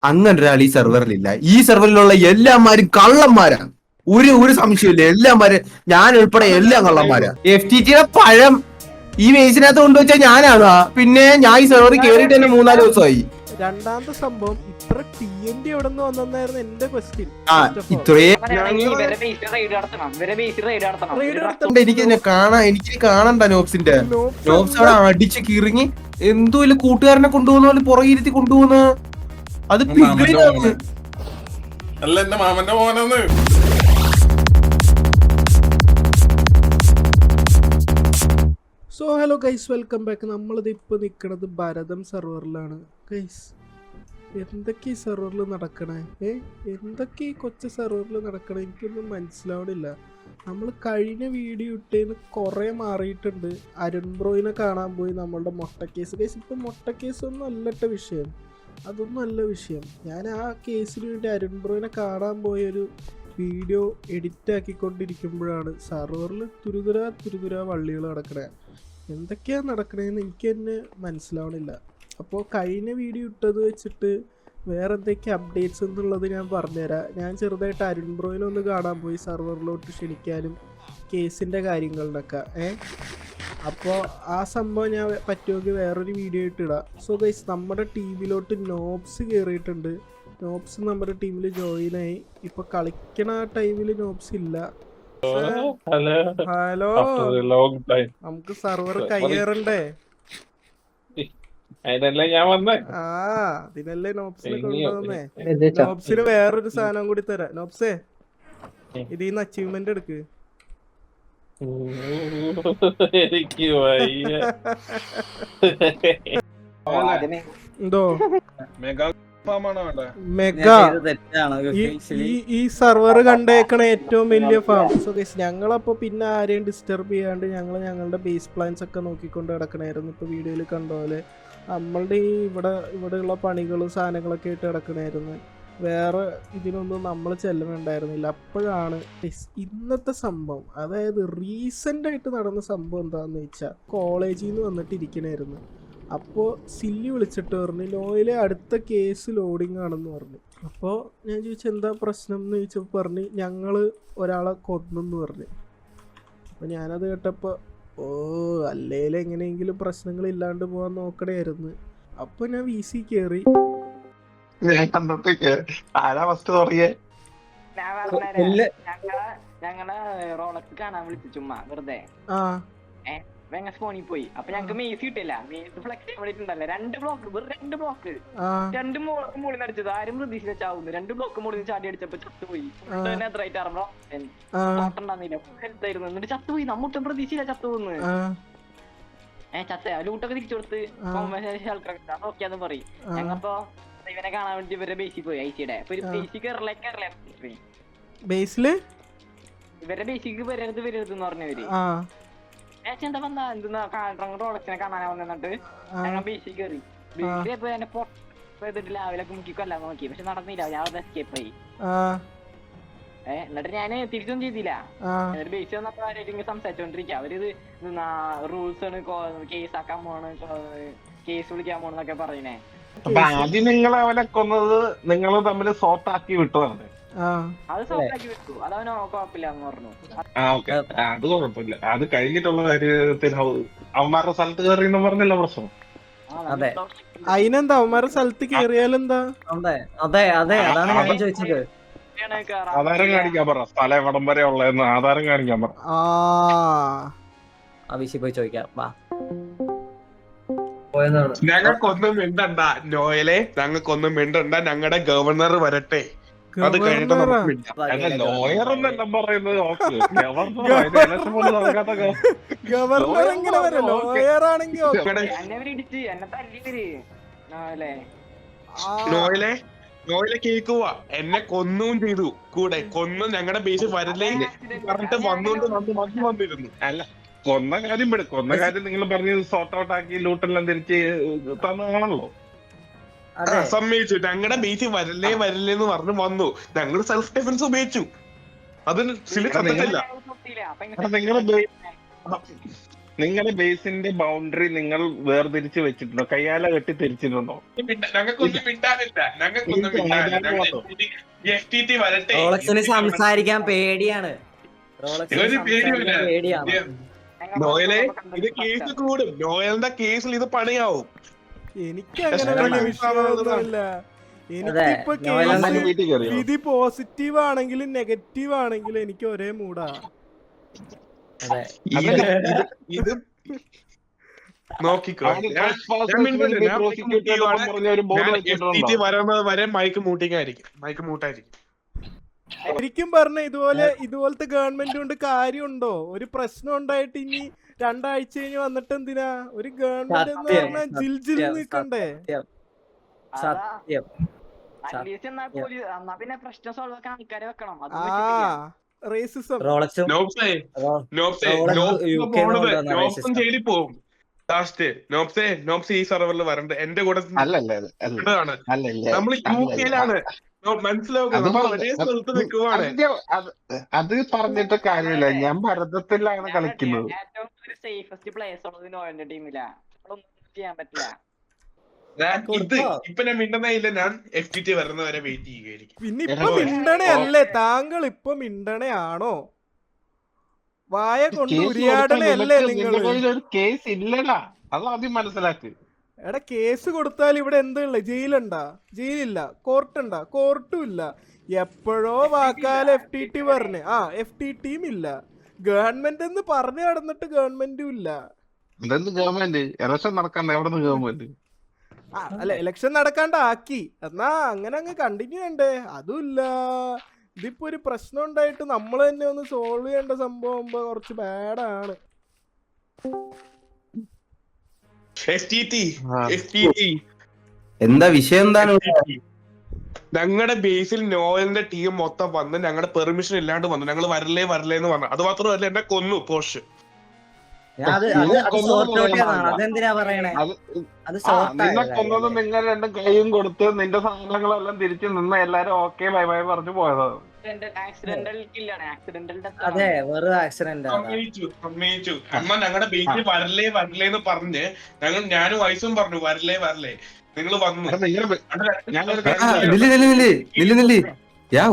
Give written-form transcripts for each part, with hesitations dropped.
അങ്ങനെ ഒരാൾ ഈ സെർവറിലില്ല. ഈ സെർവറിലുള്ള എല്ലാമാരും കള്ളന്മാരാ. ഒരു സംശയമില്ല. എല്ലാമാരും, ഞാൻ ഉൾപ്പെടെ എല്ലാം കള്ളന്മാരാ. FTT പഴം ഈ വേസിനകത്ത് കൊണ്ടുവച്ചാൽ ഞാനാണോ? പിന്നെ ഞാൻ ഈ സെർവറിൽ കയറിയിട്ട് തന്നെ 3-4 ദിവസമായി. രണ്ടാമത്തെ സംഭവം ഇത്ര TNT എവിടെ നിന്ന് വന്നെന്നായിരുന്നു എന്റെ ക്വസ്റ്റ്യൻ. എനിക്ക് കാണണ്ട നോബ്സിന്റെ. നോബ്സ് അവിടെ അടിച്ച് കിറങ്ങി എന്തോ ഇല്ല കൂട്ടുകാരനെ കൊണ്ടുപോകുന്ന പോലെ പുറകിരുത്തി കൊണ്ടുപോകുന്ന അത് പിഗ്ലിനാണ്. അല്ല എന്റെ മാമന്റെ മോനെന്ന്. So hello guys, welcome back. നമ്മളിത് ഇപ്പോൾ നിൽക്കുന്നത് ഭരതം സെർവറിലാണ്. ഗൈസ് എന്തൊക്കെ ഈ സെർവറിൽ നടക്കണേ? എന്തൊക്കെ ഈ കൊച്ചു സെർവറിൽ നടക്കണേ? എനിക്കൊന്നും മനസ്സിലാവണില്ല. നമ്മൾ കഴിഞ്ഞ വീഡിയോ ഇട്ടേന്ന് കുറേ മാറിയിട്ടുണ്ട്. അരുൺ ബ്രോയിനെ കാണാൻ പോയി, നമ്മളുടെ മൊട്ടക്കേസ്. ഗൈസ് ഇപ്പം മൊട്ടക്കേസൊന്നും അല്ലട്ട വിഷയം, അതൊന്നും അല്ല വിഷയം. ഞാൻ ആ കേസിന് വേണ്ടി അരുൺ ബ്രോയിനെ കാണാൻ പോയൊരു വീഡിയോ എഡിറ്റ് ആക്കിക്കൊണ്ടിരിക്കുമ്പോഴാണ് സെർവറിൽ തുരുതുര വള്ളികൾ നടക്കണേ. എന്തൊക്കെയാണ് നടക്കണേന്ന് എനിക്ക് തന്നെ മനസ്സിലാവണില്ല. അപ്പോൾ കഴിഞ്ഞ വീഡിയോ ഇട്ടത് വെച്ചിട്ട് വേറെ എന്തൊക്കെ അപ്ഡേറ്റ്സ് എന്നുള്ളത് ഞാൻ പറഞ്ഞുതരാം. ഞാൻ ചെറുതായിട്ട് അരുൺ ബ്രോയിനെ ഒന്ന് കാണാൻ പോയി, സെർവറിലോട്ട് ക്ഷണിക്കാനും കേസിൻ്റെ കാര്യങ്ങളിലൊക്കെ. അപ്പോൾ ആ സംഭവം ഞാൻ പറ്റുമെങ്കിൽ വേറൊരു വീഡിയോ ഇട്ടിടാം. സോ ഗൈസ്, നമ്മുടെ ടീമിലോട്ട് നോബ്സ് കയറിയിട്ടുണ്ട്. നോബ്സ് നമ്മുടെ ടീമിൽ ജോയിനായി. ഇപ്പോൾ കളിക്കണ ടൈമിൽ നോബ്സ് ഇല്ല. ഹലോ, നമുക്ക് സെർവർ കയ്യേറണ്ടേ? അതിനല്ലേ നോബ്സിനെ കൊണ്ടുവന്നേ. നോബ്സിന് വേറൊരു സാധനം കൂടി തരാം. നോബ്സേ, ഇതിന്ന് അച്ചീവ്മെന്റ് എടുക്ക്. എന്തോ മെഗാ ഈ സെർവർ കണ്ടേക്കണ ഏറ്റവും വലിയ ഫാം. സോ ഗൈസ്, ഞങ്ങളപ്പോ പിന്നെ ആരെയും ഡിസ്റ്റർബ് ചെയ്യാണ്ട് ഞങ്ങളുടെ ബേസ് പ്ലാൻസ് ഒക്കെ നോക്കിക്കൊണ്ട് കിടക്കണായിരുന്നു. ഇപ്പൊ വീഡിയോയിൽ കണ്ട പോലെ നമ്മളുടെ ഈ ഇവിടെയുള്ള പണികളും സാധനങ്ങളൊക്കെ ആയിട്ട് കിടക്കണായിരുന്നു. വേറെ ഇതിനൊന്നും നമ്മൾ ചെല്ലണുണ്ടായിരുന്നില്ല. അപ്പോഴാണ് ഇന്നത്തെ സംഭവം, അതായത് റീസെന്റ് ആയിട്ട് നടന്ന സംഭവം എന്താന്ന് വെച്ചാൽ, കോളേജിൽ നിന്ന് വന്നിട്ട് ഇരിക്കണായിരുന്നു. അപ്പോൾ സില്ലി വിളിച്ചിട്ട് പറഞ്ഞു നോയിലെ അടുത്ത കേസ് ലോഡിങ് ആണെന്ന് പറഞ്ഞു. അപ്പോൾ ഞാൻ ചോദിച്ചു എന്താ പ്രശ്നം എന്ന് ചോദിച്ചപ്പോൾ പറഞ്ഞ് ഞങ്ങൾ ഒരാളെ കൊന്നെന്ന് പറഞ്ഞു. അപ്പോൾ ഞാനത് കേട്ടപ്പോൾ അല്ലേലും എങ്ങനെയെങ്കിലും പ്രശ്നങ്ങൾ ഇല്ലാണ്ട് പോകാൻ നോക്കണമായിരുന്നു. അപ്പോൾ ഞാൻ VC കയറി. ഫോണിൽ പോയി. അപ്പൊ ഞങ്ങക്ക് മേസ് കിട്ടില്ല. Maze flex വേണ്ടിട്ടുണ്ടല്ലോ. 2 ബ്ലോക്ക് രണ്ട് മുകളിൽ അടിച്ചത്. ആരും പ്രതീക്ഷിച്ച ചാവുന്നു. 2 ബ്ലോക്ക് മുകളിൽ ചാടി അടിച്ചപ്പോ ചത്തുപോയി. ഹെൽത്തായിരുന്നു. എന്നിട്ട് ചത്തുപോയി. നമ്മൊട്ടും പ്രതീക്ഷയില്ല ചത്തുപോന്ന്. ചത്ത ലൂട്ടൊക്കെ തിരിച്ചു കൊടുത്ത് നോക്കിയാന്ന് പറയും. ഞങ്ങപ്പോ ഇവനെ കാണാൻ വേണ്ടി ഇവരെ ബേസിൽ പോയി. ഐസിയുടെ ബേസില് ഇവരുടെ ബേസിക്ക് വരരുതെന്ന് പറഞ്ഞവര്. എന്താ വന്നാ എന്തെന്നാ റോളക്സിനെ കാണാനാ വന്നിട്ട് ഞങ്ങൾ ബേസിൽ കയറി. ബേസിൽ പൊട്ടിട്ട് ലാവിലൊക്കെ മുക്കി കൊല്ലാൻ നോക്കി. പക്ഷെ നടന്നില്ല. ഞാൻ എസ്കേപ്പ് ആയി. എന്നിട്ട് ഞാന് തിരിച്ചൊന്നും ചെയ്തില്ല. എന്നിട്ട് ബേസ് വന്നപ്പോ ആരായിട്ട് സംസാരിച്ചോണ്ടിരിക്കുക. അവരിത് റൂൾസ് ആണ്, കേസ് ആക്കാൻ പോണ്, കേസ് വിളിക്കാൻ പോണെന്നൊക്കെ പറയുന്നേ. അപ്പൊ ആദ്യം നിങ്ങൾ അവനെ കൊന്നത് നിങ്ങൾ തമ്മിൽ സോർട്ടാക്കി വിട്ടതാണ്. അത് സോർട്ടാക്കി വിട്ടു. അതവനോ കുഴപ്പമില്ലാന്ന് പറഞ്ഞു. അത് കുഴപ്പമില്ല. അത് കഴിഞ്ഞിട്ടുള്ള കാര്യത്തിന് അവന്മാരുടെ സ്ഥലത്ത് കയറി എന്ന് പറഞ്ഞല്ലോ പ്രശ്നം. അതിനെന്താ അവന്മാരുടെ സ്ഥലത്ത് കയറിയാലെന്താ? അതാണ് ചോദിച്ചത്. ആധാരം കാണിക്കാൻ പറ. സ്ഥലം എവിടം വരെ ഉള്ളതെന്ന് ആധാരം കാണിക്കാൻ പറ. പോയി ചോദിക്കാം. ഞങ്ങൾക്കൊന്നും മിണ്ടണ്ട നോയലെ, ഞങ്ങൾക്കൊന്നും മിണ്ടണ്ട. ഞങ്ങളുടെ ഗവർണർ വരട്ടെ, അത് കഴിഞ്ഞിട്ട് നമുക്ക് മിണ്ടാം. ലോയർ എന്നെല്ലാം പറയുന്നത് നോയലെ കേൾക്കുക. എന്നെ കൊന്നും ചെയ്തു. കൂടെ കൊന്നു ഞങ്ങളുടെ ബേസ് വരലേ പറഞ്ഞിട്ട് വന്നിരുന്നു. അല്ല, കൊന്ന കാര്യം നിങ്ങൾ പറഞ്ഞ് സോർട്ട് ഔട്ട് ആക്കി ലൂട്ടെല്ലാം തിരിച്ച് തന്നതാണല്ലോ. സമ്മതിച്ചു. ഞങ്ങളുടെ ബേസ് വരല്ലേ എന്ന് പറഞ്ഞു വന്നു. ഞങ്ങൾ സെൽഫ് ഡിഫൻസ് ഉപയോഗിച്ചു. അതിന് ചത്തിട്ടില്ല. നിങ്ങളുടെ ബേസിന്റെ ബൗണ്ടറി നിങ്ങൾ വേർതിരിച്ച് വെച്ചിട്ടുണ്ടോ? കയ്യാല കെട്ടി തിരിച്ചിട്ടുണ്ടോ? ഞങ്ങൾക്കൊന്നും മിണ്ടാനില്ല. ഞങ്ങൾക്കൊന്നും മിണ്ടാനില്ല. FTT വരട്ടെ. റോളക്സിന് സംസാരിക്കാൻ പേടിയാണ്. ഒരു പേടിയില്ല. പേടിയാണ്. നോയലെ ഇത് കേസ് കൂടും. നോയലിന്റെ കേസിൽ ഇത് പണിയാവും. എനിക്ക് അങ്ങനെ വലിയ വിഷയമൊന്നുമില്ല. എനിക്കിപ്പോ കേസ് വിധി പോസിറ്റീവ് ആണെങ്കിലും നെഗറ്റീവ് ആണെങ്കിലും എനിക്ക് ഒരേ മൂടാ. ഇത് നോക്കിക്കോ. FTT വരുന്നത് വരെ മൈക്ക് മൂട്ടായിരിക്കും. ശരിക്കും പറഞ്ഞ ഇതുപോലത്തെ ഗവൺമെന്റ് കൊണ്ട് കാര്യമുണ്ടോ? ഒരു പ്രശ്നം ഉണ്ടായിട്ട് ഇനി 2 ആഴ്ച കഴിഞ്ഞ് വന്നിട്ട് എന്തിനാ? ഒരു ഗവൺമെന്റ് എന്ന് പറഞ്ഞാൽ ജിൽ നിൽക്കണ്ടേ? സത്യം. പിന്നെ പ്രശ്നം സോൾവ് ആക്കാൻ ആൾക്കാരെ വെക്കണം. റേസിസം. നോപ്സും ജയിലിൽ പോകും. നോപ്സ് ഈ സെർവറിൽ വരണ്ട. എന്റെ കൂടെ നമ്മൾ UK-ലാണ്. അത് പറഞ്ഞിട്ട് കാര്യമില്ല. ഞാൻ ഭാരതത്തിലാണ് കളിക്കുന്നത്. ഏറ്റവും സേഫസ്റ്റ് പ്ലേയേഴ്സ് ഉള്ളത് നോയലിന്റെ ടീമിലാ. ഒന്നും ചെയ്യാൻ പറ്റില്ല. ഇപ്പൊ ഞാൻ മിണ്ടണേയില്ല. ഞാൻ FTT വരുന്നവരെ വെയിറ്റ് ചെയ്യുകയായിരിക്കും. പിന്നെ ഇപ്പൊ മിണ്ടണേ അല്ലേ? താങ്കൾ ഇപ്പൊ മിണ്ടണേ ആണോ? വായ കൊണ്ട് ഉരിയാടണേ അല്ലേ നിങ്ങൾ? കേസ് ഇല്ലടാ, അത് ആദ്യം മനസ്സിലാക്ക്. എടാ കേസ് കൊടുത്താൽ ഇവിടെ എന്തുള്ള? ജയിലുണ്ടാ? ജയിലില്ല. കോർട്ടുണ്ടാ? കോർട്ടും ഇല്ല. എപ്പോഴോ വാക്കാൽ FTT പറഞ്ഞ് FTTയും ഇല്ല. ഗവൺമെന്റ് എന്ന് പറഞ്ഞു നടന്നിട്ട് ഗവൺമെന്റും ഇല്ല. ഗവൺമെന്റ് ഇലക്ഷൻ നടക്കണ്ട. എവിടെ നിന്ന് ഗവൺമെന്റ്? അല്ല, ഇലക്ഷൻ നടക്കാണ്ടാക്കി. എന്നാ അങ്ങനെ അങ്ങ് കണ്ടിന്യൂ ചെയ്യണ്ടേ? അതുമില്ല. ഇതിപ്പോ ഒരു പ്രശ്നം ഉണ്ടായിട്ട് നമ്മൾ തന്നെ ഒന്ന് സോൾവ് ചെയ്യേണ്ട സംഭവം കുറച്ച് ബാഡാണ്. എന്താ വിഷയം? എന്താണ് ഞങ്ങളുടെ ബേസിൽ നോയലിന്റെ ടീം മൊത്തം വന്ന് ഞങ്ങളുടെ പെർമിഷൻ ഇല്ലാണ്ട് വന്നു. ഞങ്ങൾ വരല്ലേ എന്ന് പറഞ്ഞു. അത് മാത്രമല്ല, എന്നെ കൊന്നു പോഷ്. അതെന്തിനാ പറയണേ? നിന്നെ കൊന്നത് നിങ്ങൾ രണ്ടും കൈയും കൊടുത്ത് നിന്റെ സാധനങ്ങളെല്ലാം തിരിച്ചു നിന്ന് എല്ലാരും ഓക്കെ ബൈ ബൈ പറഞ്ഞു പോയതാണ്. അതെ, വെറും ആക്സിഡന്റ്. അമ്മ ഞങ്ങളുടെ ബേസിൽ വരല്ലേ എന്ന് പറഞ്ഞ് ഞാനും വയസ്സും പറഞ്ഞു വരല്ലേ. നിങ്ങൾ വന്നു.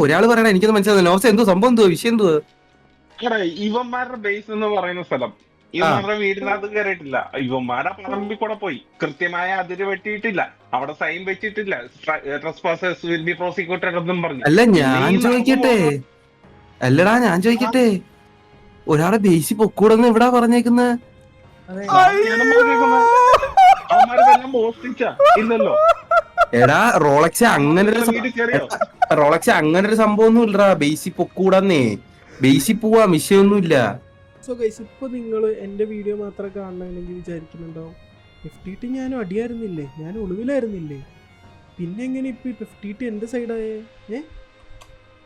ഒരാള് പറയണ എനിക്കൊന്നും മനസ്സിലാവുന്നില്ല. നോസ് എന്തോ സംഭവം, എന്തോ വിഷയം, എന്തോ ഇവന്മാരുടെ ബേസ് എന്ന് പറയുന്ന സ്ഥലം ഇവന്മാരുടെ വീടിനകത്ത് കയറിയിട്ടില്ല. ഇവന്മാരുടെ പറമ്പിൽ കൂടെ പോയി. കൃത്യമായ അതിര് വെട്ടിയിട്ടില്ല. അവിടെ സൈൻ വെച്ചിട്ടില്ല. ട്രസ്പാസേഴ്സ് വിൽ ബി പ്രോസിക്യൂട്ടഡ് എന്നും പറഞ്ഞു. അല്ലടാ ഞാൻ ചോദിക്കട്ടെ, ഒരാളെ ബേസി പൊക്കൂടെന്ന് എവിടാ പറഞ്ഞേക്കുന്നത്? ഇല്ലല്ലോ. എടാ റോളക്സ് അങ്ങനൊരു സംഭവം ഒന്നും ഇല്ലടാ. ബേസി പൊക്കൂടന്നേ. ബേസി പോവാ, വിഷയമൊന്നുമില്ല. സോ ഗൈസ്, ഇപ്പോൾ നിങ്ങൾ എൻ്റെ വീഡിയോ മാത്രം കാണണമെങ്കിൽ വിചാരിക്കുന്നുണ്ടാവും, FTT ഞാനും അടിയായിരുന്നില്ലേ, ഞാൻ ഒളിവിലായിരുന്നില്ലേ, പിന്നെ എങ്ങനെ ഇപ്പോൾ FTT എൻ്റെ സൈഡായേ?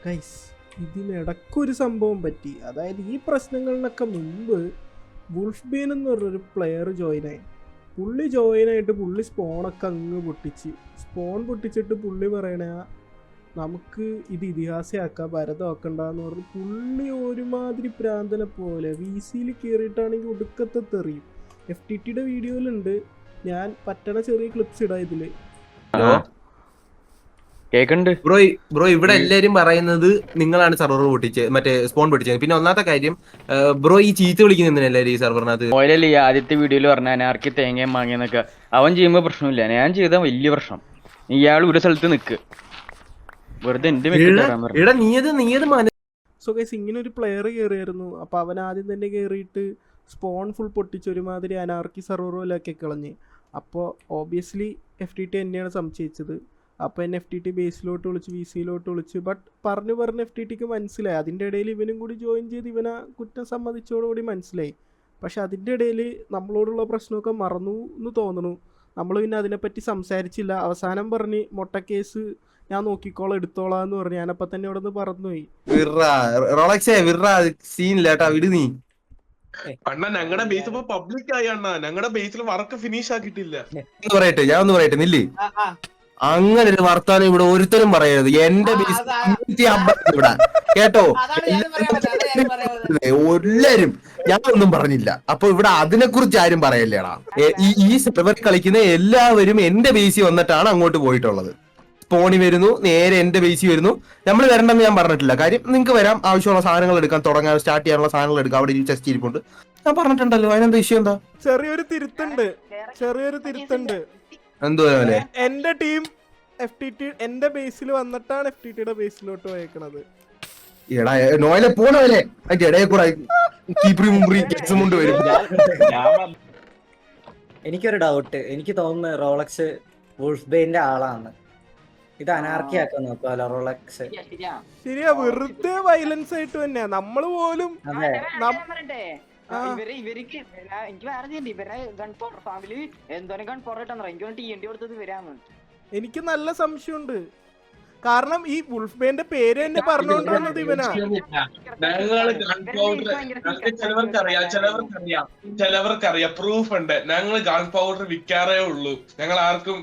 ഗൈസ്, ഇതിനിടയ്ക്കൊരു സംഭവം പറ്റി. അതായത് ഈ പ്രശ്നങ്ങളിനൊക്കെ മുമ്പ് വുൾഫ്ബെയിൻ എന്ന് പറഞ്ഞൊരു പ്ലെയർ ജോയിനായി. പുള്ളി ജോയിനായിട്ട് പുള്ളി സ്പോണൊക്കെ അങ്ങ് പൊട്ടിച്ചിട്ട് പുള്ളി പറയണ നമുക്ക് ഇത് ഇതിഹാസമാക്കാം, ഭരതമാക്കണ്ടെന്ന് പറഞ്ഞ് പുള്ളി ഒരുമാതിരി പ്രാന്തനെ പോലെ VC-യിൽ കയറിയിട്ടാണെങ്കിൽ ഒടുക്കത്തെ തെറിയും. FTTയുടെ വീഡിയോയിലുണ്ട്. ഞാൻ പറ്റണ ചെറിയ ക്ലിപ്സ് ഇടാം ഇതില്. ബ്രോ ഇവിടെ എല്ലാരും പറയുന്നത് നിങ്ങളാണ് സെർവർ പൊട്ടിച്ചത്, മറ്റേ സ്പോൺ പൊട്ടിച്ചത്. പിന്നെ ഒന്നാമത്തെ കാര്യം, ബ്രോ ഈ ചീത്ത വിളിക്കുന്ന എല്ലാവരും ഈ സെർവറിനകത്ത്. ഓയിലല്ലേ ആദ്യത്തെ വീഡിയോയിൽ പറഞ്ഞ അനാർക്കി തേങ്ങയും മാങ്ങിയെന്നൊക്കെ അവൻ ചെയ്യുമ്പോ പ്രശ്നമില്ല. ഞാൻ ചെയ്ത വലിയ പ്രശ്നം. ഇയാൾ ഒരു സ്ഥലത്ത് നിക്ക് വെറുതെ എന്റെ. സോ ഗൈസ്, ഇങ്ങനെ ഒരു പ്ലെയർ കയറിയായിരുന്നു. അപ്പോൾ അവൻ ആദ്യം തന്നെ കയറിയിട്ട് സ്പോൺ ഫുൾ പൊട്ടിച്ച് ഒരുമാതിരി അനാർക്കി സെർവറിലൊക്കെ കളഞ്ഞ്. അപ്പോൾ ഓബിയസ്ലി FTT എന്നെയാണ് സംശയിച്ചത്. അപ്പോൾ എന്നെ FTT ബേസിലോട്ട് വിളിച്ച് VC-യിലോട്ട് വിളിച്ച്. ബട്ട് പറഞ്ഞ് FTTക്ക് മനസ്സിലായി. അതിൻ്റെ ഇടയിൽ ഇവനും കൂടി ജോയിൻ ചെയ്ത് ഇവനെ കുറ്റം സമ്മതിച്ചോടുകൂടി മനസ്സിലായി. പക്ഷെ അതിൻ്റെ ഇടയിൽ നമ്മളോടുള്ള പ്രശ്നമൊക്കെ മറന്നു എന്ന് തോന്നുന്നു. നമ്മൾ പിന്നെ അതിനെപ്പറ്റി സംസാരിച്ചില്ല. അവസാനം പറഞ്ഞ് മൊട്ടക്കേസ് ഞാൻ നോക്കിക്കോളാം, എടുത്തോളാം എന്ന് പറഞ്ഞു. ഞാനപ്പം തന്നെ ഇവിടെ നിന്ന് പറന്നുപോയി. ഞങ്ങളുടെ ബേസ് ഇപ്പൊ പബ്ലിക് ആയി. ഞങ്ങളുടെ ബേസിൽ വർക്ക് ഫിനിഷ് ആക്കിയിട്ടില്ല. ഞാൻ ഒന്ന് പറയട്ടെ നില്ല്. അങ്ങനെ ഒരു വർത്താനം ഇവിടെ ഒരുത്തരും പറയരുത്. എന്റെ ബേസ് ഇവിടെ കേട്ടോ. എല്ലാരും ഞാൻ ഒന്നും പറഞ്ഞില്ല. അപ്പൊ ഇവിടെ അതിനെ കുറിച്ച് ആരും പറയല്ലേടാ. ഈ സെർവർ കളിക്കുന്ന എല്ലാവരും എന്റെ ബേസിൽ വന്നിട്ടാണ് അങ്ങോട്ട് പോയിട്ടുള്ളത്. സ്പോണി വരുന്നു, നേരെ എന്റെ ബേസിൽ വരുന്നു. നമ്മൾ വരണ്ടെന്ന് ഞാൻ പറഞ്ഞിട്ടില്ല. കാര്യം നിങ്ങൾക്ക് വരാം, ആവശ്യമുള്ള സാധനങ്ങൾ എടുക്കാൻ, തുടങ്ങാൻ സ്റ്റാർട്ട് ചെയ്യാനുള്ള സാധനങ്ങൾ എടുക്കാം. അവിടെ ടെസ്റ്റ് ഇരിപ്പുണ്ട്, ഞാൻ പറഞ്ഞിട്ടുണ്ടല്ലോ. അതിനെന്താ ഇഷ്യൂ എന്താ? ചെറിയൊരു തിരുത്തുണ്ട്. എന്തുപോലെ എന്റെ ടീം FTT എന്റെ ബേസിൽ വന്നിട്ടാണ് FTTയുടെ ബേസിലോട്ട് പോയേക്കണത്. എടാ നോയിലെ പോണവല്ലേ അതിന്റെ ഇടയിൽ കൂടെ കൊണ്ട് വരും. എനിക്കൊരു ഡൗട്ട്. എനിക്ക് തോന്നുന്നു റോളക്സ് വുൾഫ്ബെയിന്റെ ആളാണ്. ഇത് അനാർക്കിയാക്കാൻ നോക്കുമല്ലോ റോളക്സ്. ശരിയാ, വെറുതെ വയലൻസ് ആയിട്ട് തന്നെയാ. നമ്മള് പോലും ഇവർക്ക് എനിക്ക് വേറെ ഇവരെ ഗൺ പവർ ഫാമിലി എന്തോരം ഗൺ പവർ ഇട്ടെന്നോ എനിക്ക് TNT കൊടുത്തത് ഇവരാണ്. എനിക്ക് നല്ല സംശയമുണ്ട്. കാരണം ഈ വുൾഫ്ബെയിന്റെ പേര് തന്നെ പറഞ്ഞുകൊണ്ടിരുന്നത് ഇവനാ. ചിലവർക്കറിയാം പ്രൂഫ് ഉണ്ട്. ഞങ്ങൾ ഗൺ പൗഡർ വിൽക്കാറേ ഉള്ളൂ. ഞങ്ങൾ ആർക്കും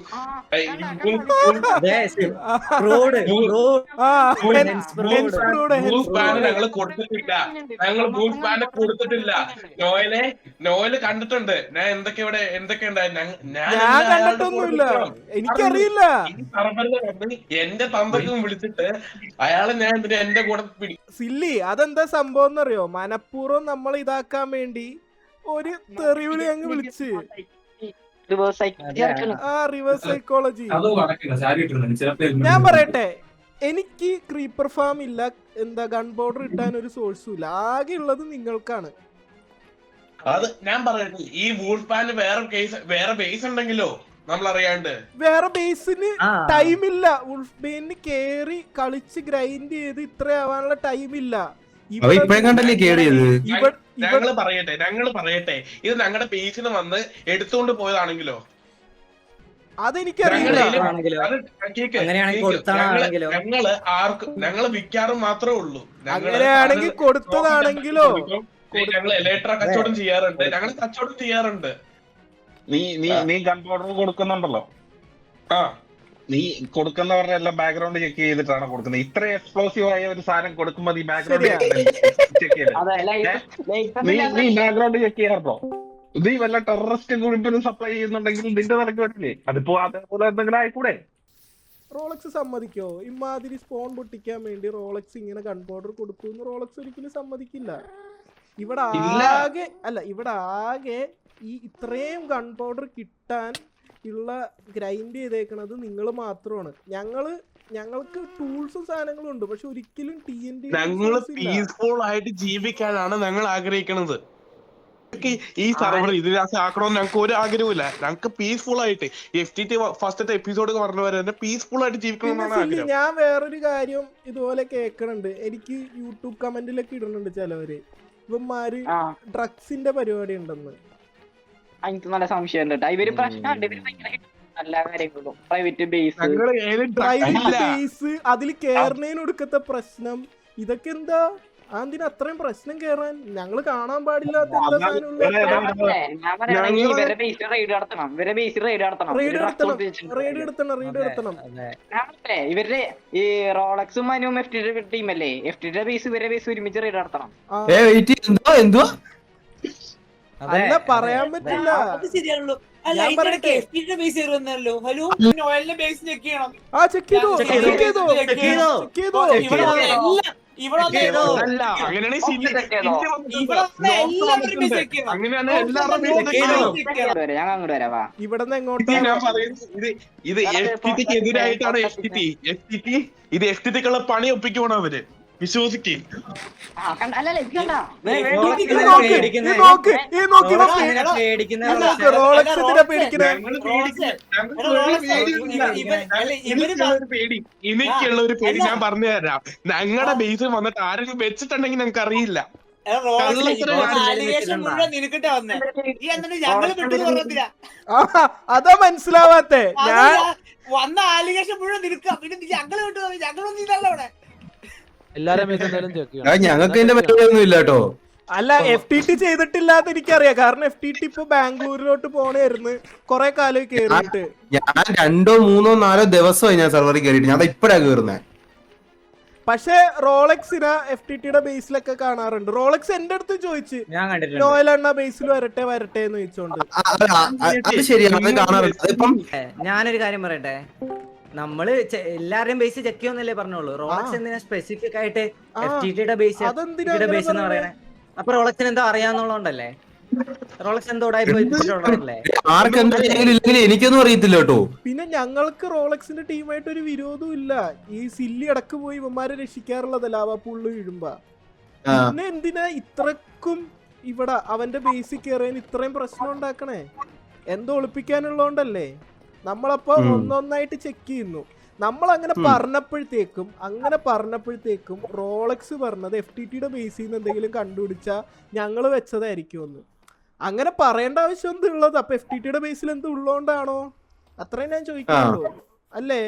ഞങ്ങൾ കൊടുത്തിട്ടില്ല. നോയല് കണ്ടിട്ടുണ്ട് ഞാൻ എന്തൊക്കെ ഞാൻ കണ്ടിട്ടൊന്നുമില്ല, എനിക്കറിയില്ല. എന്റെ തന്തക്കും വിളിച്ചിട്ട് അയാളെ ഞാൻ എന്റെ കൂടെ സില്ലി അതെന്താ സംഭവം എന്നറിയോ? മനഃപൂർവ്വം നമ്മൾ ഇതാക്കാൻ വേണ്ടി ഒരു തെറിവിളി അങ്ങ് വിളിച്ച് റിവേഴ്സ് സൈക്കോളജി. ഞാൻ പറയട്ടെ, എനിക്ക് ക്രീപ്പർ ഫാം ഇല്ല, എന്താ ഗൺ പൗഡർ ഇട്ടാൻ ഒരു സോഴ്സും ഇല്ല. ആകെ ഉള്ളത് നിങ്ങൾക്കാണ്. അത് ഞാൻ പറയട്ടെ, ഈ വൂൾഫാന് വേറെ ബേസ് ഉണ്ടെങ്കിലോ നമ്മൾ അറിയാണ്ട് വേറെ ബേസിന് ടൈമില്ല. വുൾഫ്ബെയിന് കേറി കളിച്ച് ഗ്രൈൻഡ് ചെയ്ത് ഇത്ര ആവാനുള്ള ടൈമില്ല. ഞങ്ങള് പറയട്ടെ ഇത് ഞങ്ങളുടെ ബേസിന് വന്ന് എടുത്തുകൊണ്ട് പോയതാണെങ്കിലോ അതെനിക്കറിയില്ല. ഞങ്ങള് വിൽക്കാറും മാത്രമേ ഉള്ളൂ. അങ്ങനെയാണെങ്കിൽ കൊടുത്തതാണെങ്കിലോ ഞങ്ങൾ എലക്ട്ര കച്ചവടം ചെയ്യാറുണ്ട്. ഞങ്ങൾ കച്ചവടം ചെയ്യാറുണ്ട്. നീ ഗൺ പൗഡർ കൊടുക്കുന്നുണ്ടല്ലോ. നീ കൊടുക്കുന്നവരുടെ എല്ലാം ബാക്ക്ഗ്രൗണ്ട് ചെക്ക് ചെയ്തിട്ടാണ് കൊടുക്കുന്നത്. ഇത്ര എക്സ്പ്ലോസീവ് ആയ ഒരു സാധനം കൊടുക്കുമ്പോ നീ ബാക്ക്ഗ്രൗണ്ട് ചെക്ക് ചെയ്ത് നീ ബാക്ക്ഗ്രൗണ്ട് ചെക്ക് ചെയ്യാറുണ്ടോ? നീ വല്ല ടെററിസ്റ്റ് ഗ്രൂപ്പിനും സപ്ലൈ ചെയ്യുന്നുണ്ടെങ്കിൽ നിന്റെ നിലക്ക് പറ്റില്ലേ? അതിപ്പോ അതേപോലെ എന്തെങ്കിലും ആയിക്കൂടെ? റോളക്സ് സമ്മതിക്കോ? ഇമാതിരി സ്പോൺ പൊട്ടിക്കാൻ വേണ്ടി റോളക്സ് ഇങ്ങനെ ഗൺ പൗഡർ കൊടുത്തു എന്ന് റോളക്സ് ഒരിക്കലും സമ്മതിക്കില്ല. ഇവിടെ ആകെ ഈ ഇത്രയും ഗൺ പൗഡർ കിട്ടാൻ ഉള്ള ഗ്രൈൻഡ് ചെയ്തേക്കണത് നിങ്ങൾ മാത്രമാണ്. ഞങ്ങൾക്ക് ടൂൾസും സാധനങ്ങളും ഉണ്ട്, പക്ഷെ ഒരിക്കലും TNT ഞങ്ങള് പീസ്ഫുൾ ആയിട്ട് ജീവിക്കാനാണ് ഞങ്ങൾ ആഗ്രഹിക്കുന്നത്. ഈ സർവർ ഇതിനകത്ത് ആക്കണമെന്ന് ഞങ്ങൾക്ക് ഒരു ആഗ്രഹമില്ല. ഞങ്ങൾക്ക് പീസ്ഫുൾ ആയിട്ട് FTT ഫസ്റ്റത്തെ എപ്പിസോഡ് പറഞ്ഞ പോലെ തന്നെ പീസ്ഫുൾ ആയിട്ട് ജീവിക്കണമെന്നാണ് ആഗ്രഹം. ഞാൻ വേറൊരു കാര്യം ഇതുപോലെ കേൾക്കണുണ്ട്. എനിക്ക് യൂട്യൂബ് കമന്റിലൊക്കെ ഇടുന്നുണ്ട് ചിലവര്, ഇവന്മാര് ഡ്രഗ്സിന്റെ പരിപാടി ഉണ്ടെന്ന്. എനിക്ക് നല്ല സംശയം ഉണ്ട്. ഇവര് പ്രശ്നമുണ്ട്. ഇവര് നല്ല കാര്യങ്ങളും പ്രൈവറ്റ് ബേസ് അതിൽ കേറണേന് കൊടുക്കത്തെ പ്രശ്നം ഇതൊക്കെ എന്താ? അതിന് അത്രയും പ്രശ്നം കേറാൻ ഞങ്ങള് കാണാൻ പാടില്ലാത്ത റെയ്ഡ് എടുത്തണം. ഇവരുടെ ഈ റോളക്സും മനുവും FTT ടീമല്ലേ, FTT ബേസ് ഇവരെ ബേസ് ഒരുമിച്ച് റെയ്ഡ് നടത്തണം. അല്ല പറയാൻ പറ്റില്ല. ഞാൻ അങ്ങോട്ട് വരാവാ. ഇവിടുന്ന് എങ്ങോട്ട്? ഇത് FTTക്ക് എതിരായിട്ടാണ് ഇത് FTTക്കുള്ള പണി ഒപ്പിക്കുവാണ് അവര്. വിശ്വസിക്കും. എനിക്കുള്ള ഒരു പേടി ഞാൻ പറഞ്ഞു തരാം. ഞങ്ങളുടെ ബേസിൽ വന്നിട്ട് ആരെങ്കിലും വെച്ചിട്ടുണ്ടെങ്കിൽ ഞങ്ങൾക്ക് അറിയില്ല. അതാ മനസ്സിലാവാത്തെ. ഞാൻ വന്ന ആലിഗേഷൻ മുഴുവൻ നിൽക്കുക, പിന്നെ ഞങ്ങള് വിട്ടു ഞങ്ങളൊന്നും ഇല്ലല്ലോ അവിടെ. ഞങ്ങൾക്ക് ഇതിന്റെ പരിപാടിയൊന്നും ഇല്ല കേട്ടോ. അല്ല FTT ചെയ്തിട്ടില്ലാന്ന് എനിക്കറിയാം. കാരണം FTT ഇപ്പൊ ബാംഗ്ലൂരിലോട്ട് പോണായിരുന്നു കൊറേ കാലം കേറിയിട്ട്. ഞാൻ 2, 3, 4 ദിവസമായി ഞാൻ സെർവറിൽ കയറിയിട്ട്. ഞാൻ ഇപ്പഴാ കേറുന്നേ. പക്ഷെ റോളക്സിനെ FTTയുടെ ബേസിലൊക്കെ കാണാറുണ്ട്. റോളക്സ് എന്റെ അടുത്ത് ചോദിച്ചു ഞാൻ കണ്ടിട്ടുണ്ട്. നോയൽ അണ്ണ ബേസിൽ വരട്ടെ വരട്ടെ എന്ന് ചോദിച്ചോണ്ട്. അത് ശരിയാണ്, അത് കാണാറുണ്ട്. അതിപ്പം ഞാനൊരു കാര്യം പറയട്ടെ, നമ്മള് എല്ലാവരുടെയും ബേസ് ചെക്ക് ചെയ്യുന്നല്ലേ പറഞ്ഞോളൂ. റോളക്സ് എന്തിനാ സ്പെസിഫിക് ആയിട്ട് FTTയുടെ ബേസ് ബേസ് എന്ന് പറയണേ? അപ്പൊ റോളക്സിന് എന്തോ അറിയാന്നുള്ളതുകൊണ്ടല്ലേ? റോളക്സ് എന്തോ ആർക്കെന്തെങ്കിലും എനിക്കൊന്നും അറിയത്തില്ല കേട്ടോ. പിന്നെ ഞങ്ങൾക്ക് റോളക്സിന്റെ ടീമായിട്ട് ഒരു വിരോധവും ഇല്ല. ഈ സില്ലി അടക്ക് പോയി ഇവന്മാരെ രക്ഷിക്കാറുള്ളത് ലാവാ പുള്ളു വീഴുമ്പോ. പിന്നെ എന്തിനാ ഇത്രക്കും ഇവിടെ അവന്റെ ബേസിൽ കയറാൻ ഇത്രയും പ്രശ്നം ഉണ്ടാക്കണേ? എന്തോ ഒളിപ്പിക്കാനുള്ളതുകൊണ്ടല്ലേ? നമ്മളപ്പോ ഒന്നൊന്നായിട്ട് ചെക്ക് ചെയ്യുന്നു. നമ്മൾ അങ്ങനെ പറഞ്ഞപ്പോഴത്തേക്കും റോളക്സ് പറഞ്ഞത് FTTയുടെ ബേസിൽ നിന്ന് എന്തെങ്കിലും കണ്ടുപിടിച്ചാ ഞങ്ങള് വെച്ചതായിരിക്കും ഒന്ന്. അങ്ങനെ പറയേണ്ട ആവശ്യം എന്ത് ഉള്ളത്? അപ്പൊ FTTയുടെ ബേസിൽ എന്ത് ഉള്ളോണ്ടാണോ? അത്രയും ഞാൻ ചോദിക്കാറുള്ളൂ അല്ലേ?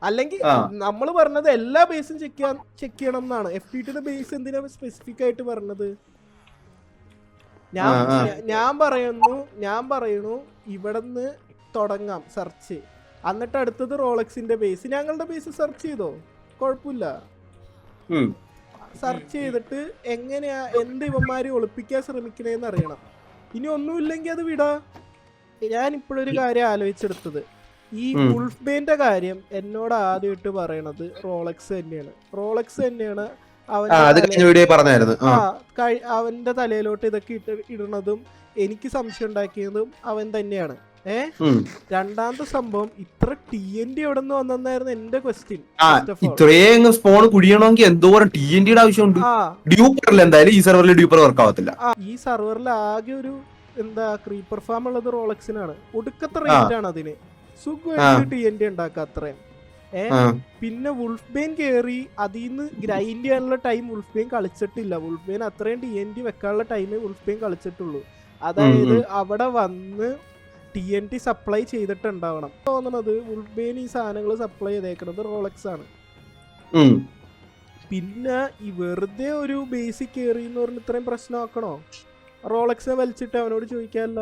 അല്ലെങ്കിൽ നമ്മൾ പറഞ്ഞത് എല്ലാ ബേസും ചെക്ക് ചെയ്യണം എന്നാണ്. FTTയുടെ ബേസ് എന്തിനാ സ്പെസിഫിക് ആയിട്ട് പറഞ്ഞത്? ഞാൻ പറയുന്നു ഇവിടുന്ന് തുടങ്ങാം സെർച്ച്, എന്നിട്ട് അടുത്തത് റോളക്സിന്റെ ബേസ്. ഞങ്ങളുടെ ബേസ് സെർച്ച് ചെയ്തോ, കുഴപ്പമില്ല. സെർച്ച് ചെയ്തിട്ട് എങ്ങനെയാ എന്ത് ഇവന്മാര് ഒളിപ്പിക്കാൻ ശ്രമിക്കണേന്ന് അറിയണം. ഇനി ഒന്നുമില്ലെങ്കിൽ അത് വിടാ. ഞാൻ ഇപ്പോഴൊരു കാര്യം ആലോചിച്ചെടുത്തത്, ഈ വുൾഫ്ബെയിന്റെ കാര്യം എന്നോട് ആദ്യമായിട്ട് പറയണത് റോളക്സ് തന്നെയാണ്. അവന്റെ തലയിലോട്ട് ഇതൊക്കെ ഇടുന്നതും എനിക്ക് സംശയം ഉണ്ടാക്കിയതും അവൻ തന്നെയാണ്. രണ്ടാമത്തെ സംഭവം, ഇത്ര TNT എവിടെ നിന്ന് വന്നെന്നായിരുന്നു എന്റെ ക്വസ്റ്റ്യൻ. ഇത്രയും സ്പോൺ കുഴിയണമെങ്കിൽ എന്തോരം TNTയുടെ ആവശ്യമുണ്ട്. ഡ്യൂപ്പറിൽ എന്തായാലും ഈ സെർവറിൽ ഡ്യൂപ്പർ വർക്ക് ആവത്തില്ല. ഈ സെർവറിൽ ആകെ ഒരു ക്രീപ്പർ ഫാം ഉള്ളത് റോളക്സിനാണ്. ഒടുക്കത്തെ റേറ്റ് ആണ് അതിന്. സുഖമായിട്ട് TNT ഉണ്ടാക്കുക അത്രയും. പിന്നെ വുൾഫ്ബെയിൻ കേറി അതിന്ന് ഗ്രൈൻഡ് ചെയ്യാനുള്ള ടൈം വുൾഫ്ബെയിൻ കളിച്ചിട്ടില്ല. വുൾഫ്ബെയിൻ അത്രയും TNT വെക്കാനുള്ള ടൈമേ വുൾഫ്ബെയിൻ കളിച്ചിട്ടുള്ളൂ. അതായത് അവിടെ വന്ന് TNT സപ്ലൈ ചെയ്തിട്ടുണ്ടാവണം. തോന്നണത് വുൾഫ്ബെയിൻ ഈ സാധനങ്ങൾ സപ്ലൈ ചെയ്തേക്കണത് റോളക്സ് ആണ്. പിന്നെ ഈ വെറുതെ ഒരു ബേസിക് കയറി എന്ന് പറഞ്ഞ് ഇത്രയും പ്രശ്നമാക്കണോ? റോളക്സിനെ വലിച്ചിട്ട് അവനോട് ചോദിക്കാനല്ല.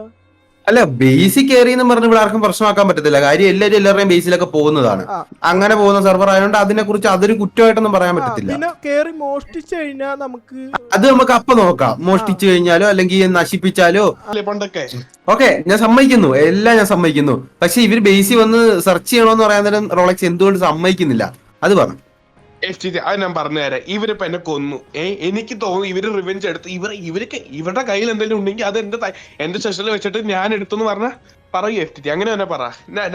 അല്ല, ബേസിക് കയറി എന്ന് പറഞ്ഞ് ഇവിടെ ആർക്കും പ്രശ്നമാക്കാൻ പറ്റത്തില്ല. കാര്യം എല്ലാവരുടെയും ബേസിലൊക്കെ പോകുന്നതാണ്. അങ്ങനെ പോകുന്ന സെർവർ ആയതുകൊണ്ട് അതിനെ കുറിച്ച് അതൊരു കുറ്റമായിട്ടൊന്നും പറയാൻ പറ്റത്തില്ല. പിന്നെ കേറി മോഷ്ടിച്ചു കഴിഞ്ഞാൽ നമുക്ക് അപ്പൊ നോക്കാം. മോഷ്ടിച്ചു കഴിഞ്ഞാലോ അല്ലെങ്കിൽ നശിപ്പിച്ചാലോ പണ്ടൊക്കെ ഓക്കെ, ഞാൻ സമ്മതിക്കുന്നു, എല്ലാം ഞാൻ സമ്മതിക്കുന്നു. പക്ഷെ ഇവര് ബേസിൽ വന്ന് സെർച്ച് ചെയ്യണോന്ന് പറയാൻ നേരം റോളക്സ് എന്തുകൊണ്ട് സമ്മതിക്കുന്നില്ല? അത് പറഞ്ഞു. FTT അത് ഞാൻ പറഞ്ഞുതരാം. ഇവരിപ്പോ എന്നെ കൊന്നു. എനിക്ക് തോന്നുന്നു ഇവര് റിവെഞ്ച് എടുത്ത് ഇവരുടെ കയ്യിൽ എന്തെങ്കിലും ഉണ്ടെങ്കിൽ അത് എന്റെ സെഷനിൽ വെച്ചിട്ട് ഞാൻ എടുത്തെന്ന് പറയൂ FTT. അങ്ങനെ തന്നെ പറ.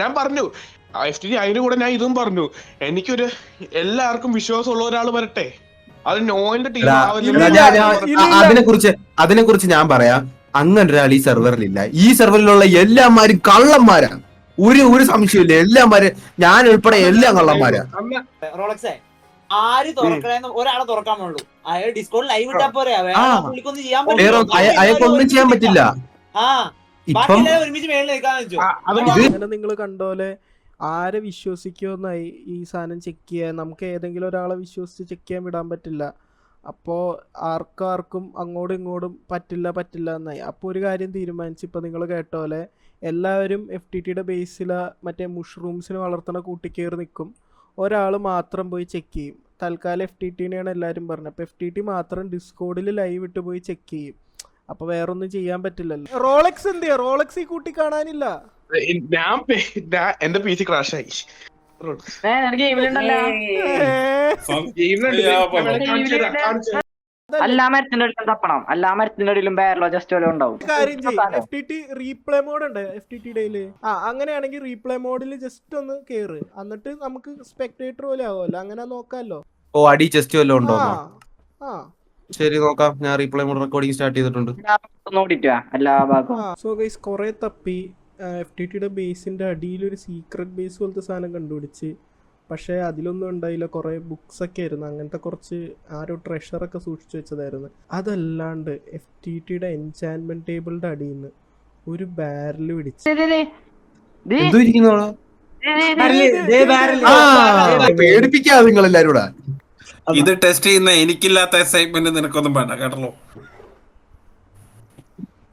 ഞാൻ പറഞ്ഞു FTT. അതിന്റെ കൂടെ ഞാൻ ഇതും പറഞ്ഞു, എനിക്കൊരു എല്ലാവർക്കും വിശ്വാസമുള്ള ഒരാൾ വരട്ടെ. അത് നോയിന്റെ ടീം. അതിനെ കുറിച്ച് ഞാൻ പറയാം. അങ്ങനെ ഒരാൾ ഈ സെർവറിലില്ല. ഈ സെർവറിലുള്ള എല്ലാമാരും കള്ളന്മാരാ. ഒരു സംശയമില്ല. എല്ലാമാരും, ഞാൻ ഉൾപ്പെടെ എല്ലാം കള്ളന്മാരാ. റോളക്സേ, ആര് തുറക്കണേന്ന് ഒരാളെ തുറക്കാൻ വേണ്ടു. അയാൾ ഡിസ്കോഡ് ലൈവ് ഇട്ടാ പോരെ? പുള്ളിക്കൊന്നും ചെയ്യാൻ അയാൾക്കൊന്നും ചെയ്യാൻ പറ്റില്ല. ഒരുമിച്ച് മേളിൽ നിൽക്കാന്ന് വെച്ചു. നിങ്ങൾ കണ്ടോലെ ആരെ വിശ്വസിക്കുമെന്നായി ഈ സാധനം ചെക്ക് ചെയ്യാൻ. നമുക്ക് ഏതെങ്കിലും ഒരാളെ വിശ്വസിച്ച് ചെക്ക് ചെയ്യാൻ വിടാൻ പറ്റില്ല. അപ്പോൾ ആർക്കും അങ്ങോട്ടും ഇങ്ങോട്ടും പറ്റില്ല എന്നായി. അപ്പോൾ ഒരു കാര്യം തീരുമാനിച്ചു. ഇപ്പം നിങ്ങൾ കേട്ടോലെ എല്ലാവരും FTTയുടെ ബേസിൽ മറ്റേ മുഷ്റൂംസിന് വളർത്തുന്ന കൂട്ടിക്കയറി നിൽക്കും. ഒരാൾ മാത്രം പോയി ചെക്ക് ചെയ്യും. തൽക്കാലം FTTനെയാണ് എല്ലാവരും പറഞ്ഞത്. അപ്പോൾ FTT മാത്രം ഡിസ്കോഡിൽ ലൈവ് ഇട്ട് പോയി ചെക്ക് ചെയ്യും. അപ്പൊ വേറൊന്നും ചെയ്യാൻ പറ്റില്ലല്ലോ. റോളക്സ് എന്തിയാ? റോളക്സ് ഈ കൂട്ടി കാണാനില്ല. എന്റെ PC ക്രാഷ് ആയി. എല്ലാ മരത്തിന്റെ തപ്പണം. എല്ലാ മരത്തിന്റെ ഇടയിലും ബാരലോ ജസ്റ്റ് വല്ല ഉണ്ടാവും. കാര്യം ചെയ്യും, FTT റീപ്ലേ മോഡ് ഉണ്ട് FTTയുടെ. അങ്ങനെയാണെങ്കിൽ റീപ്ലേ മോഡിൽ ജസ്റ്റ് ഒന്ന് കേറ്, എന്നിട്ട് നമുക്ക് സ്പെക്ടേറ്റർ പോലെ ആവുമല്ലോ, അങ്ങനെ നോക്കാമല്ലോ. അടി ചെസ്റ്റ് വല്ലതും ഉണ്ടോ? ശരി, നോക്കാം. ഞാൻ റീപ്ലേ മോഡ് റെക്കോർഡിംഗ് സ്റ്റാർട്ട് ചെയ്തിട്ടുണ്ട്. സോ ഗൈസ്, കുറെ തപ്പി FTTയുടെ ബേസിന്റെ അടിയിൽ ഒരു സീക്രട്ട് ബേസ് പോലത്തെ സാധനം കണ്ടുപിടിച്ച്. പക്ഷേ അതിലൊന്നും ഉണ്ടായില്ല. കുറേ ബുക്സൊക്കെ ആയിരുന്നു, അങ്ങനത്തെ കുറച്ച് ആരോ ട്രഷറൊക്കെ സൂക്ഷിച്ചു വെച്ചതായിരുന്നു. അതല്ലാണ്ട് FTTയുടെ എൻചാൻമെന്റ് ടേബിളിന്റെ അടിയിൽ നിന്ന് ഒരു ബാരൽ പിടിച്ചു. പേടിപ്പിക്കാ നിങ്ങളെല്ലാരും കൂടെ. ഇത് ടെസ്റ്റ് ചെയ്യുന്ന എനിക്കില്ലാത്ത എക്സൈറ്റ്മെന്റ് നിനക്കൊന്നും വേണ്ട കേട്ടല്ലോ.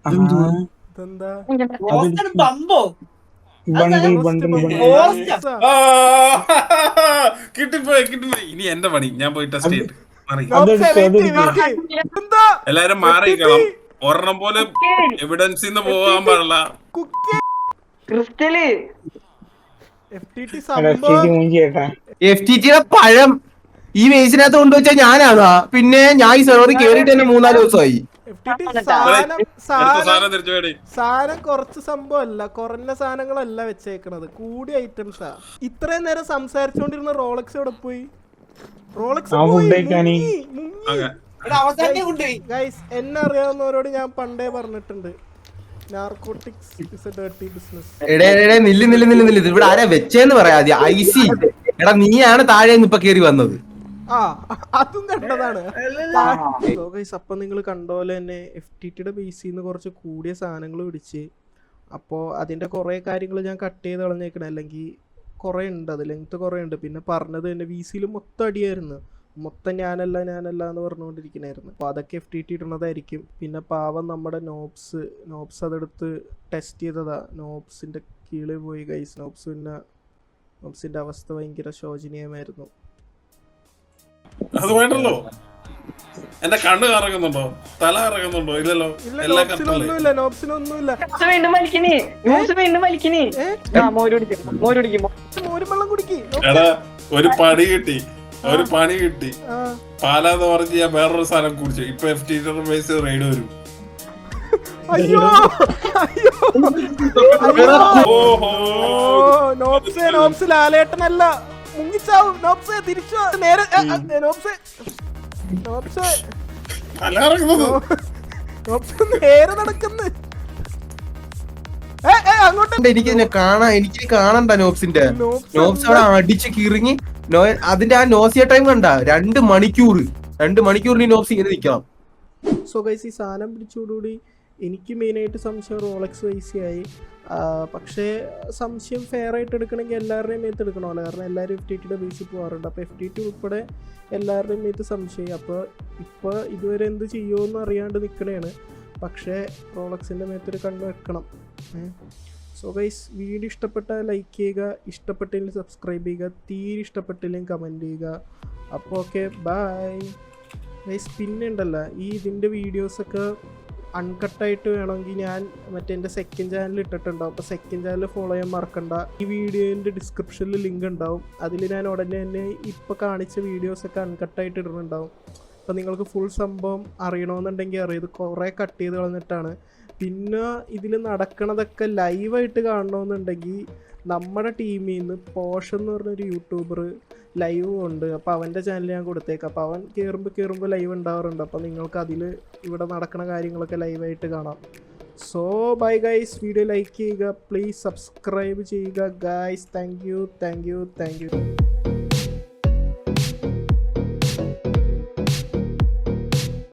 ഇതെന്താ ബമ്പോ കിട്ടിപ്പോയി ഇനി എന്റെ പണി ഞാൻ പോയി ടെസ്റ്റ് ചെയ്തിട്ട് മാറി എന്താ എല്ലാരും മാറിയിരിക്കണം ഒരെണ്ണം പോലെ എവിഡൻസിന്ന് പോകാൻ പാടില്ല ക്രിസ്റ്റല് FTT സംഭവം FTTയുടെ പഴം ഈ ബേസിനകത്ത് കൊണ്ടുവച്ചാ ഞാനാണ്. പിന്നെ ഞാൻ ഈ സെർവറിൽ കേറിയിട്ട് തന്നെ 3-4 ദിവസമായി. FTT സാധനം തിരിച്ചു വേടി സാധനം കുറച്ച് സംഭവമല്ല, കുറഞ്ഞ സാധനങ്ങളല്ല വെച്ചേക്കണത്, കൂടിയ ഐറ്റംസാ. ഇത്രയും നേരം സംസാരിച്ചോണ്ടിരുന്ന റോളക്സ് എവിടെ പോയി? റോളക്സ് ഗൈസ്, എന്നെ അറിയാവുന്നവരോട് ഞാൻ പണ്ടേ പറഞ്ഞിട്ടുണ്ട്, narcotics is A dirty business. നില്ല് ഇവിടെ ആരാ വെച്ചേന്ന് പറയാ. ഐസി എടാ, നീയാണ് താഴെ ഇപ്പൊ കേറി വന്നത്. അതും കണ്ടതാണ്. അപ്പൊ നിങ്ങൾ കണ്ടോലെ തന്നെ FTTയുടെ ബേസിൽ നിന്ന് കുറച്ച് കൂടിയ സാധനങ്ങൾ പിടിച്ച്. അപ്പോൾ അതിന്റെ കുറെ കാര്യങ്ങൾ ഞാൻ കട്ട് ചെയ്ത് കളഞ്ഞേക്കണേ, അല്ലെങ്കിൽ കുറെ ഉണ്ട്, അത് ലെങ്ത് കുറെ ഉണ്ട്. പിന്നെ പറഞ്ഞത് തന്നെ VCയിൽ മൊത്തം അടിയായിരുന്നു, മൊത്തം ഞാനല്ല എന്ന് പറഞ്ഞുകൊണ്ടിരിക്കണായിരുന്നു. അപ്പോൾ അതൊക്കെ FTT ഇടുന്നതായിരിക്കും. പിന്നെ പാവം നമ്മുടെ നോബ്സ് അതെടുത്ത് ടെസ്റ്റ് ചെയ്തതാ, നോബ്സിന്റെ കീഴിൽ പോയി ഗൈസ്. നോബ്സിന്റെ അവസ്ഥ ഭയങ്കര ശോചനീയമായിരുന്നു. അത് വേണ്ടല്ലോ. എന്റെ കണ്ണ് കറങ്ങുന്നുണ്ടോ, തല കറങ്ങുന്നുണ്ടോ? ഇല്ലല്ലോ. നോബ്സിനൊന്നുമില്ല, നോബ്സിനൊന്നുമില്ല. മോരും വെള്ളം കുടിക്കി. എടാ, ഒരു പണി കിട്ടി പാലാന്ന് പറഞ്ഞ് ഞാൻ വേറൊരു സാധനം കുടിച്ചു. ഇപ്പൊ FTT ബേസ് റെയ്ഡ് വരും. അയ്യോ നോബ്സ് ലാലേട്ടനല്ല, മുങ്ങിച്ചാവും. നോബ്സെ തിരിച്ചു നേരെ. നോബ്സെ നേരെ നടക്കുന്നു. എനിക്ക് കാണണ്ട നോബ്സിന്റെ. നോബ്സ് അവിടെ അടിച്ച് കിറങ്ങി. അതിന്റെ ആ നോസിയ ടൈം കണ്ട 2 മണിക്കൂറിന് നോബ്സ് ഇങ്ങനെ നിൽക്കണം. സോ ഗൈസ്, ഈ സാധനം പിടിച്ചോടുകൂടി എനിക്ക് മെയിനായിട്ട് സംശയം റോളക്സ് വൈസിയായി. പക്ഷേ സംശയം ഫെയർ ആയിട്ട് എടുക്കണമെങ്കിൽ എല്ലാവരുടെയും മേത്ത് എടുക്കണമല്ലോ, കാരണം എല്ലാവരും FTTയുടെ ബേസിൽ പോകാറുണ്ട്. അപ്പോൾ FTT ഉൾപ്പെടെ എല്ലാവരുടെയും മേത്ത് സംശയം. അപ്പോൾ ഇതുവരെ എന്ത് ചെയ്യുമെന്ന് അറിയാണ്ട് നിൽക്കണേണ്. പക്ഷേ റോളക്സിൻ്റെ മേത്തൊരു കണ്ണ് വെക്കണം. സോ ഗൈസ്, വീഡിയോ ഇഷ്ടപ്പെട്ടാൽ ലൈക്ക് ചെയ്യുക, ഇഷ്ടപ്പെട്ടില്ലെങ്കിൽ സബ്സ്ക്രൈബ് ചെയ്യുക, തീരെ ഇഷ്ടപ്പെട്ടില്ലെങ്കിൽ കമൻറ്റ് ചെയ്യുക. അപ്പോൾ ഓക്കെ, ബൈ ഗൈസ്. പിന്നെ ഉണ്ടല്ലോ, ഇതിൻ്റെ വീഡിയോസൊക്കെ അൺകട്ടായിട്ട് വേണമെങ്കിൽ ഞാൻ എൻ്റെ സെക്കൻഡ് ചാനൽ ഇട്ടിട്ടുണ്ടാവും. അപ്പോൾ സെക്കൻഡ് ചാനൽ ഫോളോ ചെയ്യാൻ മറക്കണ്ട. ഈ വീഡിയോൻ്റെ ഡിസ്ക്രിപ്ഷനിൽ ലിങ്ക് ഉണ്ടാവും, അതിൽ ഞാൻ ഉടനെ തന്നെ ഇപ്പോൾ കാണിച്ച വീഡിയോസൊക്കെ അൺകട്ടായിട്ട് ഇടുന്നുണ്ടാവും. അപ്പോൾ നിങ്ങൾക്ക് ഫുൾ സംഭവം അറിയണമെന്നുണ്ടെങ്കിൽ അറിയാം. ഇത് കുറേ കട്ട് ചെയ്ത് കളഞ്ഞിട്ടാണ്. പിന്നെ ഇതിൽ നടക്കണതൊക്കെ ലൈവായിട്ട് കാണണമെന്നുണ്ടെങ്കിൽ നമ്മുടെ ടീമിൽ നിന്ന് പോഷ് എന്ന് പറഞ്ഞൊരു യൂട്യൂബർ ലൈവ് ഉണ്ട്. അപ്പോൾ അവൻ്റെ ചാനൽ ഞാൻ കൊടുത്തേക്കാം. അപ്പോൾ അവൻ കയറുമ്പോൾ ലൈവ് ഉണ്ടാവാറുണ്ട്. അപ്പോൾ നിങ്ങൾക്ക് അതിൽ ഇവിടെ നടക്കുന്ന കാര്യങ്ങളൊക്കെ ലൈവായിട്ട് കാണാം. So bye guys, video like ചെയ്യുക, പ്ലീസ് സബ്സ്ക്രൈബ് ചെയ്യുക ഗൈസ്. Thank you.